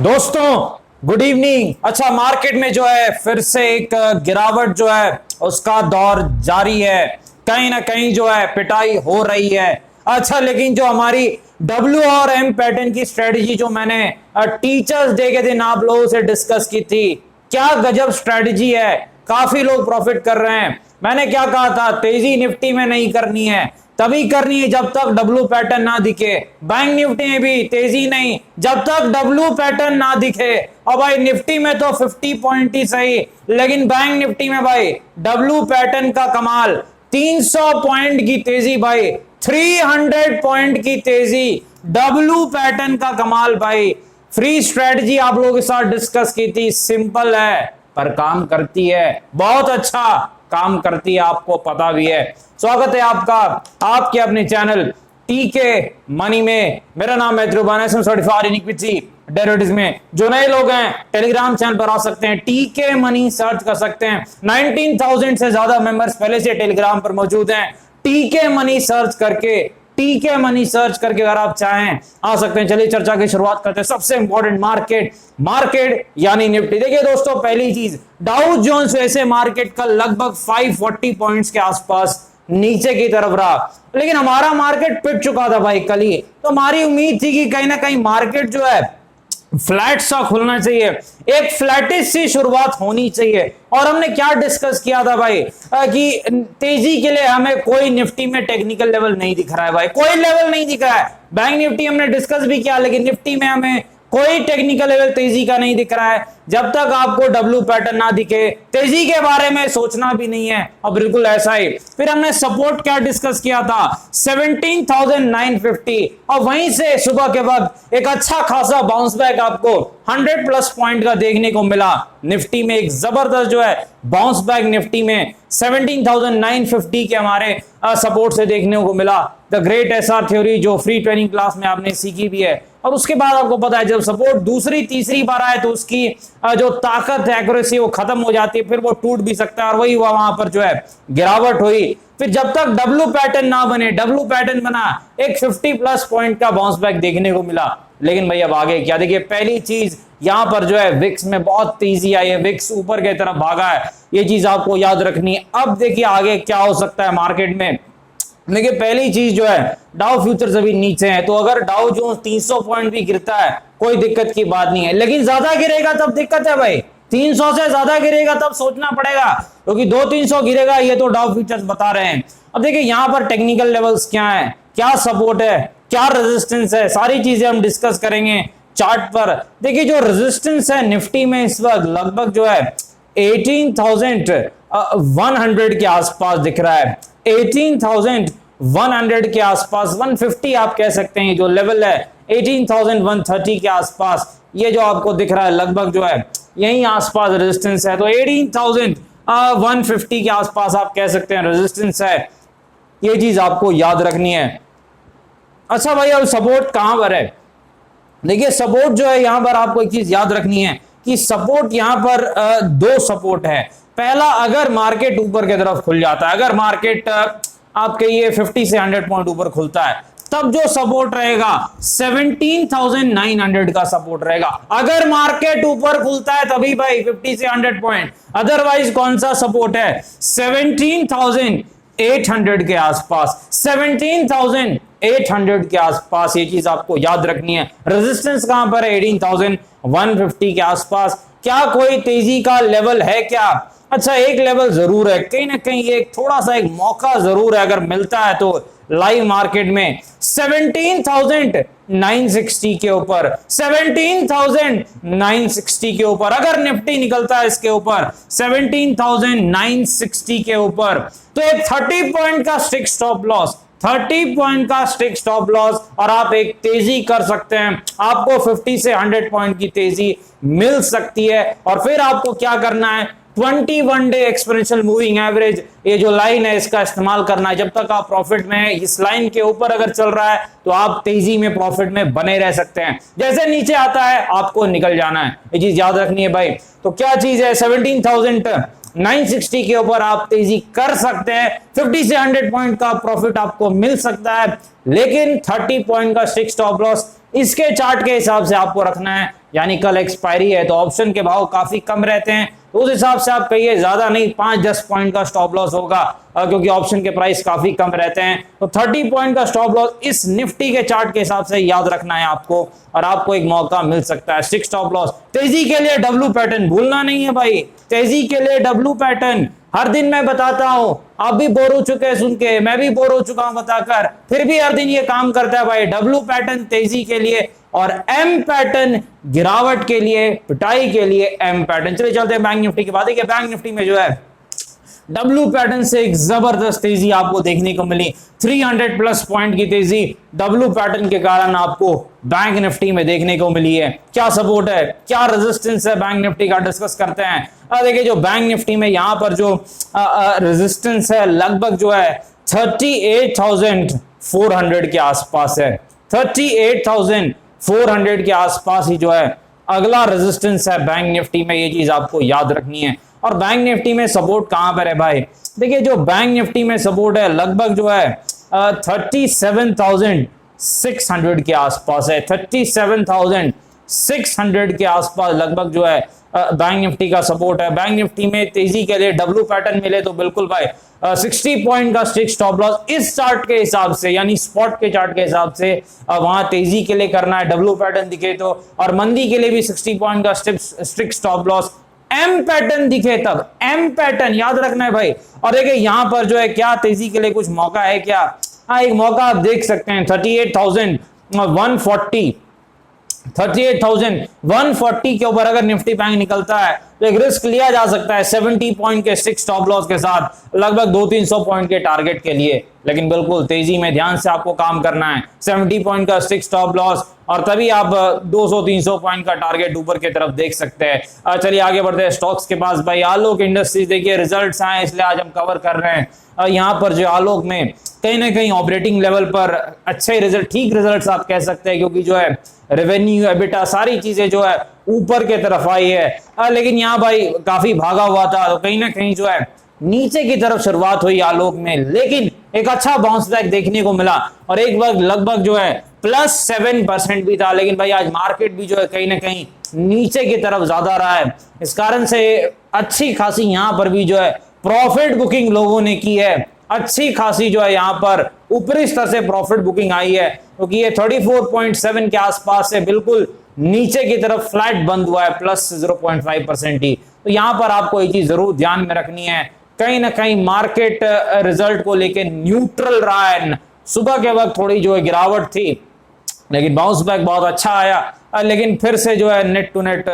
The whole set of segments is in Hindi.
दोस्तों गुड इवनिंग। अच्छा, मार्केट में जो है फिर से एक गिरावट जो है उसका दौर जारी है। कहीं ना कहीं जो है पिटाई हो रही है। अच्छा, लेकिन जो हमारी डब्ल्यू और एम पैटर्न की स्ट्रेटजी जो मैंने टीचर्स डे के दिन आप लोगों से डिस्कस की थी, क्या गजब स्ट्रेटजी है। काफी लोग प्रॉफिट कर रहे हैं। मैंने क्या कहा था, तेजी निफ्टी में नहीं करनी है, तभी करनी है जब तक डब्ल्यू पैटर्न ना दिखे। बैंक निफ्टी में भी तेजी नहीं जब तक डब्ल्यू पैटर्न ना दिखे। और भाई निफ्टी में तो 50 पॉइंट ही सही, लेकिन बैंक निफ्टी में भाई डब्ल्यू पैटर्न का कमाल। 300 पॉइंट की तेजी भाई, 300 पॉइंट की तेजी, डब्ल्यू पैटर्न का कमाल भाई। फ्री स्ट्रेटजी आप लोगों के साथ डिस्कस की थी, सिंपल है पर काम करती है, बहुत अच्छा काम करती है, आपको पता भी है। स्वागत है आपका आपके अपने चैनल टीके मनी में। मेरा नाम है ध्रुवन, डेरिवेटिव्स में। जो नए लोग हैं टेलीग्राम चैनल पर आ सकते हैं, टीके मनी सर्च कर सकते हैं। 19,000 से ज्यादा मेंबर्स पहले से टेलीग्राम पर मौजूद हैं। टीके मनी सर्च करके, टीके मनी सर्च करके अगर आप चाहें आ सकते हैं। चलिए चर्चा की शुरुआत करते हैं। सबसे इंपॉर्टेंट मार्केट यानी निफ्टी। देखिए दोस्तों, पहली चीज डाउ जोन्स वैसे मार्केट का लगभग 540 पॉइंट्स के आसपास नीचे की तरफ रहा, लेकिन हमारा मार्केट पिट चुका था भाई कल ही। तो हमारी उम्मीद थी कि कहीं ना कहीं मार्केट जो है फ्लैट सा खुलना चाहिए, एक फ्लैटिश सी शुरुआत होनी चाहिए। और हमने क्या डिस्कस किया था भाई कि तेजी के लिए हमें कोई निफ्टी में टेक्निकल लेवल नहीं दिख रहा है भाई, कोई लेवल नहीं दिख रहा है। बैंक निफ्टी हमने डिस्कस भी किया, लेकिन निफ्टी में हमें कोई टेक्निकल लेवल तेजी का नहीं दिख रहा है। जब तक आपको डब्ल्यू पैटर्न ना दिखे, तेजी के बारे में सोचना भी नहीं है। और बिल्कुल ऐसा ही फिर हमने सपोर्ट क्या डिस्कस किया था, 17,950। और वहीं से सुबह के वक्त एक अच्छा खासा बाउंस बैक आपको 100 प्लस पॉइंट का देखने को मिला। निफ्टी में एक जबरदस्त जो है बाउंस बैक निफ्टी में 17,950 के हमारे सपोर्ट से देखने को मिला। द ग्रेट एसआर थ्योरी जो फ्री ट्रेनिंग क्लास में आपने सीखी भी है। और उसके बाद आपको पता है जब सपोर्ट दूसरी तीसरी बार आए तो उसकी जो ताकत है, एक्यूरेसी, वो खत्म हो जाती है, फिर वो टूट भी सकता है। और वही हुआ, वहां पर जो है गिरावट हुई। फिर जब तक डब्ल्यू पैटर्न ना बने, डब्ल्यू पैटर्न बना, एक 50 प्लस पॉइंट का बाउंस बैक देखने को मिला। लेकिन भाई अब आगे क्या, देखिए पहली चीज यहां पर जो है विक्स में बहुत तेजी आई है, विक्स ऊपर की तरफ भागा है, ये चीज आपको याद रखनी है। अब देखिए आगे क्या हो सकता है मार्केट में। देखिए पहली चीज जो है डाउ फ्यूचर्स अभी नीचे है, तो अगर डाउ जो 300 पॉइंट भी गिरता है कोई दिक्कत की बात नहीं है, लेकिन ज्यादा गिरेगा तब दिक्कत है भाई। 300 से ज्यादा गिरेगा तब सोचना पड़ेगा, क्योंकि 200-300 गिरेगा ये तो डाउ फ्यूचर्स बता रहे हैं। अब देखिए यहां पर टेक्निकल लेवल्स क्या है, क्या सपोर्ट है, क्या रेजिस्टेंस है, सारी चीजें हम डिस्कस करेंगे चार्ट पर। देखिए जो रेजिस्टेंस है निफ्टी में इस वक्त लगभग जो है 18,100 के आसपास दिख रहा है। 18,100 के आसपास, 150 आप कह सकते हैं जो लेवल है, 18,130 के आसपास ये जो आपको दिख रहा है लगभग जो है यही आसपास रेजिस्टेंस है। तो 18,150 के आसपास आप कह सकते हैं रेजिस्टेंस है, ये चीज आपको याद रखनी है। अच्छा भाई, अब सपोर्ट कहां पर है। देखिए सपोर्ट जो है यहां पर आपको एक चीज याद रखनी है कि सपोर्ट यहां पर दो सपोर्ट है। पहला, अगर मार्केट ऊपर की तरफ खुल जाता है, अगर मार्केट आपके ये 50 से 100 पॉइंट ऊपर खुलता है, तब जो सपोर्ट रहेगा 17,900 का सपोर्ट रहेगा। अगर मार्केट ऊपर खुलता है तभी भाई 50 से 100 पॉइंट, अदरवाइज कौन सा सपोर्ट है, 17,800 के आसपास, 17,800 के आसपास, ये चीज आपको याद रखनी है। रेजिस्टेंस कहां पर है, 18,150 के आसपास। क्या कोई तेजी का लेवल है क्या? अच्छा, एक लेवल जरूर है, कहीं ना कहीं ये थोड़ा सा एक मौका जरूर है, अगर मिलता है तो लाइव मार्केट में 17,960 के ऊपर, 17,960 के ऊपर अगर निफ्टी निकलता है इसके ऊपर 17,960 के ऊपर, तो एक 30 पॉइंट का स्टिक स्टॉप लॉस, 30 पॉइंट का स्टिक स्टॉप लॉस, और आप एक तेजी कर सकते हैं। आपको 50 से 100 पॉइंट की तेजी मिल सकती है। और फिर आपको क्या करना है, 21 डे एक्सपोनेंशियल मूविंग एवरेज, ये जो लाइन है इसका इस्तेमाल करना है। जब तक आप प्रॉफिट में है, इस लाइन के ऊपर अगर चल रहा है तो आप तेजी में प्रॉफिट में बने रह सकते हैं। जैसे नीचे आता है आपको निकल जाना है, ये चीज याद रखनी है भाई। तो क्या चीज है, 17,960 के ऊपर आप तेजी कर सकते हैं, 50 से 100 पॉइंट का प्रॉफिट आपको मिल सकता है, लेकिन 30 पॉइंट का स्टिक स्टॉप लॉस इसके चार्ट के हिसाब से आपको रखना है यानी कल एक्सपायरी है, तो ऑप्शन के भाव काफी कम रहते हैं, तो उस हिसाब से आप कहिए ज्यादा नहीं 5-10 पॉइंट का स्टॉप लॉस होगा, क्योंकि ऑप्शन के प्राइस काफी कम रहते हैं। तो 30 पॉइंट का स्टॉप लॉस इस निफ्टी के चार्ट के हिसाब से याद रखना है आपको, और आपको एक मौका मिल सकता है। 6 स्टॉप लॉस। तेजी के लिए डब्ल्यू पैटर्न भूलना नहीं है भाई, तेजी के लिए डब्ल्यू पैटर्न हर दिन मैं बताता हूं, आप भी बोर हो चुके हैं सुन के, मैं भी बोर हो चुका हूं बताकर, फिर भी हर दिन ये काम करता है भाई। डब्ल्यू पैटर्न तेजी के लिए और एम पैटर्न गिरावट के लिए, पिटाई के लिए एम पैटर्न। चलिए चलते हैं बैंक निफ्टी की बात। देखिए बैंक निफ्टी में जो है डब्ल्यू पैटर्न से एक जबरदस्त तेजी आपको देखने को मिली, 300 प्लस पॉइंट की तेजी डब्ल्यू पैटर्न के कारण आपको बैंक निफ्टी में देखने को मिली है। क्या सपोर्ट है, क्या रेजिस्टेंस है बैंक निफ्टी का, डिस्कस करते हैं। देखिए जो बैंक निफ्टी में यहां पर जो रेजिस्टेंस है लगभग जो है 38,400 के आसपास है, 38,400 के आसपास ही जो है अगला रेजिस्टेंस है बैंक निफ्टी में, ये चीज आपको याद रखनी है। और बैंक निफ्टी में सपोर्ट कहां पर है भाई, देखिए जो बैंक निफ्टी में सपोर्ट है लगभग जो है 37,600 के आसपास है, 37,600 के आसपास लगभग जो है बैंक निफ्टी का सपोर्ट है। बैंक निफ्टी में तेजी के लिए डब्ल्यू पैटर्न मिले तो बिल्कुल भाई 60 पॉइंट का स्टिक स्टॉप लॉस इस चार्ट के हिसाब से, यानी स्पॉट के चार्ट के हिसाब से वहां तेजी के लिए करना है, डब्ल्यू पैटर्न दिखे तो, और मंदी के लिए भी 60 पॉइंट का stick stop loss. M pattern दिखे तब, एम पैटर्न याद रखना है भाई। और देखिए यहां पर जो है क्या तेजी के लिए कुछ मौका है क्या, हाँ एक मौका आप देख सकते हैं 38,140 के ऊपर अगर निफ्टी बैंक निकलता है तो एक रिस्क लिया जा सकता है 70 पॉइंट के स्टिक स्टॉप लॉस के साथ लगभग 200-300 पॉइंट के टारगेट के लिए। लेकिन बिल्कुल तेजी में ध्यान से आपको काम करना है, 70 पॉइंट का स्टिक स्टॉप लॉस, और तभी आप 200-300 पॉइंट का टारगेट ऊपर की तरफ देख सकते हैं। चलिए आगे बढ़ते हैं स्टॉक्स के पास भाई। आलोक इंडस्ट्रीज, देखिए रिजल्ट्स आए इसलिए आज हम कवर कर रहे हैं। यहाँ पर जो आलोक में कहीं ना कहीं ऑपरेटिंग लेवल पर अच्छे रिजल्ट, ठीक रिजल्ट्स आप कह सकते हैं, क्योंकि जो है रेवेन्यू, एबिटा, सारी चीजें जो है ऊपर के तरफ आई है। लेकिन यहाँ भाई काफी भागा हुआ था, तो कहीं ना कहीं जो है नीचे की तरफ शुरुआत हुई आलोक में, लेकिन एक अच्छा बाउंस बैक देखने को मिला और एक बार लगभग जो है +7% भी था। लेकिन भाई आज मार्केट भी जो है कहीं ना कहीं नीचे की तरफ ज्यादा रहा है, इस कारण से अच्छी खासी यहां पर भी जो है प्रॉफिट बुकिंग लोगों ने की है, अच्छी खासी जो है यहां पर ऊपरी स्तर से प्रॉफिट बुकिंग आई है, क्योंकि ये 34.7 के आसपास से बिल्कुल नीचे की तरफ फ्लैट बंद हुआ है, +0.5% ही। तो यहां पर आपको ये चीज जरूर ध्यान में रखनी है, कहीं ना कहीं मार्केट रिजल्ट को लेके न्यूट्रल रहा है। सुबह के वक्त थोड़ी जो है गिरावट थी, लेकिन बाउंस बैक बहुत अच्छा आया, लेकिन फिर से जो है नेट टू नेट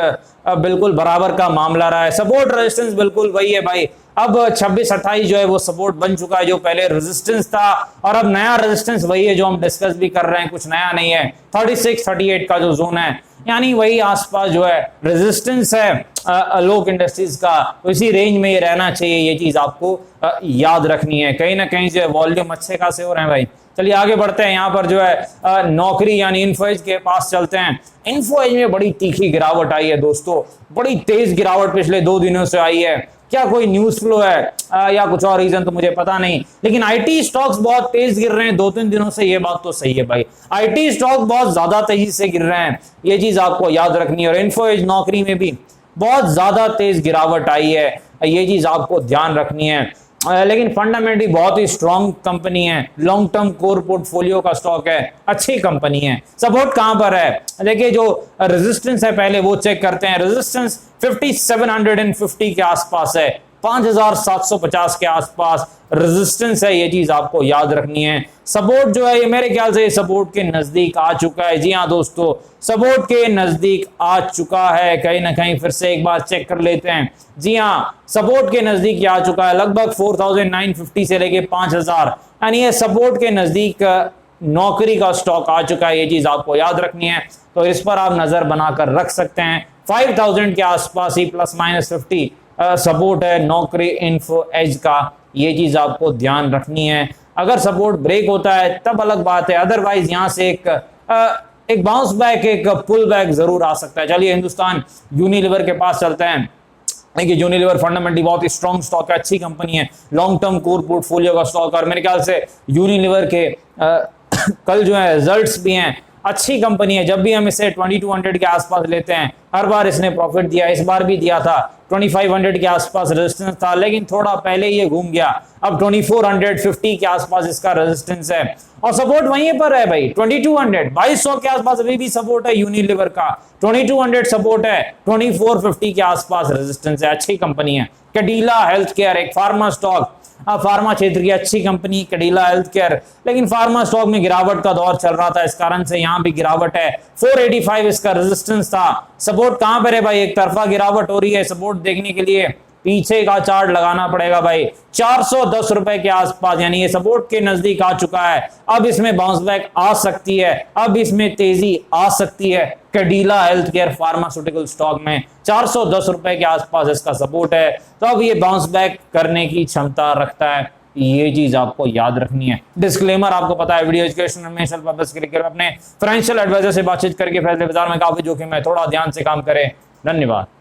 बिल्कुल बराबर का मामला रहा है। सपोर्ट रेजिस्टेंस बिल्कुल वही है भाई, अब 26-28 जो है वो सपोर्ट बन चुका है, जो पहले रेजिस्टेंस था, और अब नया रेजिस्टेंस वही है जो हम डिस्कस भी कर रहे हैं, कुछ नया नहीं है। 36-38 का जो जोन है, यानी वही आसपास जो है रेजिस्टेंस है आलोक इंडस्ट्रीज का, तो इसी रेंज में ये रहना चाहिए, ये चीज आपको याद रखनी है। कहीं ना कहीं जो है वॉल्यूम अच्छे खासे हो रहे हैं भाई। चलिए आगे बढ़ते हैं, यहाँ पर जो है नौकरी यानी इन्फोएज के पास चलते हैं। इन्फोएज में बड़ी तीखी गिरावट आई है दोस्तों, बड़ी तेज गिरावट पिछले 2 दिनों से आई है। क्या कोई न्यूज फ्लो है या कुछ और रीजन तो मुझे पता नहीं, लेकिन आईटी स्टॉक्स बहुत तेज गिर रहे हैं 2-3 दिनों से, ये बात तो सही है भाई, आईटी स्टॉक बहुत ज्यादा तेजी से गिर रहे हैं, ये चीज आपको याद रखनी है। और इन्फोएज नौकरी में भी बहुत ज्यादा तेज गिरावट आई है, ये चीज आपको ध्यान रखनी है। लेकिन फंडामेंटली बहुत ही स्ट्रॉन्ग कंपनी है, लॉन्ग टर्म कोर पोर्टफोलियो का स्टॉक है, अच्छी कंपनी है। सपोर्ट कहां पर है, देखिए जो रेजिस्टेंस है पहले वो चेक करते हैं। रेजिस्टेंस 5750 के आसपास है, 5750 के आसपास रेजिस्टेंस है, ये चीज आपको याद रखनी है। सपोर्ट जो है ये मेरे ख्याल से सपोर्ट के नजदीक आ चुका है। जी हाँ दोस्तों, सपोर्ट के नजदीक आ चुका है, कहीं ना कहीं फिर से एक बार चेक कर लेते हैं। जी हाँ, सपोर्ट के नजदीक आ चुका है, लगभग 4950 से लेके 5000, यानी ये सपोर्ट के नजदीक नौकरी का स्टॉक आ चुका है, ये चीज आपको याद रखनी है। तो इस पर आप नजर बनाकर रख सकते हैं। 5000 के आसपास ही +-50 सपोर्ट है नौकरी इन्फो एज का, ये चीज आपको ध्यान रखनी है। अगर सपोर्ट ब्रेक होता है तब अलग बात है, अदरवाइज यहां से एक बाउंस बैक, एक पुल बैक जरूर आ सकता है। चलिए हिंदुस्तान यूनिलीवर के पास चलते हैं। देखिए यूनिलीवर फंडामेंटली बहुत ही स्ट्रॉन्ग स्टॉक है, अच्छी कंपनी है, लॉन्ग टर्म कोर पोर्टफोलियो का स्टॉक, और मेरे ख्याल से यूनिलीवर के कल जो है रिजल्ट्स भी हैं, अच्छी कंपनी है। जब भी हम इसे 2200 के आसपास लेते हैं, हर बार इसने प्रॉफिट दिया, इस बार भी दिया था। 2500 के आसपास रेजिस्टेंस था, लेकिन थोड़ा पहले ये घूम गया। अब 2450 के आसपास इसका रेजिस्टेंस है और सपोर्ट वहीं पर है भाई, 2200 2200 के आसपास अभी भी सपोर्ट है यूनिलीवर का। 2200 सपोर्ट है, 2450 के आसपास रेजिस्टेंस है। अच्छी कंपनी है कैडिला हेल्थ केयर, एक फार्मा स्टॉक, फार्मा क्षेत्र की अच्छी कंपनी कैडिला हेल्थ केयर। लेकिन फार्मा स्टॉक में गिरावट का दौर चल रहा था, इस कारण से यहां भी गिरावट है। 485 इसका रेजिस्टेंस था। सपोर्ट कहां पर है भाई, एक तरफा गिरावट हो रही है। सपोर्ट देखने के लिए पीछे का चार्ट लगाना पड़ेगा भाई, 410 रुपए के आसपास, यानी ये सपोर्ट के नजदीक आ चुका है। अब इसमें बाउंस बैक आ सकती है, अब इसमें तेजी आ सकती है। Cadila health care pharmaceutical stock में 410 रुपए के आसपास इसका सपोर्ट है, तो अब ये बाउंस बैक करने की क्षमता रखता है। ये चीज आपको याद रखनी है। डिस्क्लेमर आपको पता है, वीडियो एजुकेशनल पर्पस के लिए अपने फाइनेंशियल एडवाइजर से बातचीत करके फैसले बाजार में काफी जोखिम है, थोड़ा ध्यान से काम करें। धन्यवाद।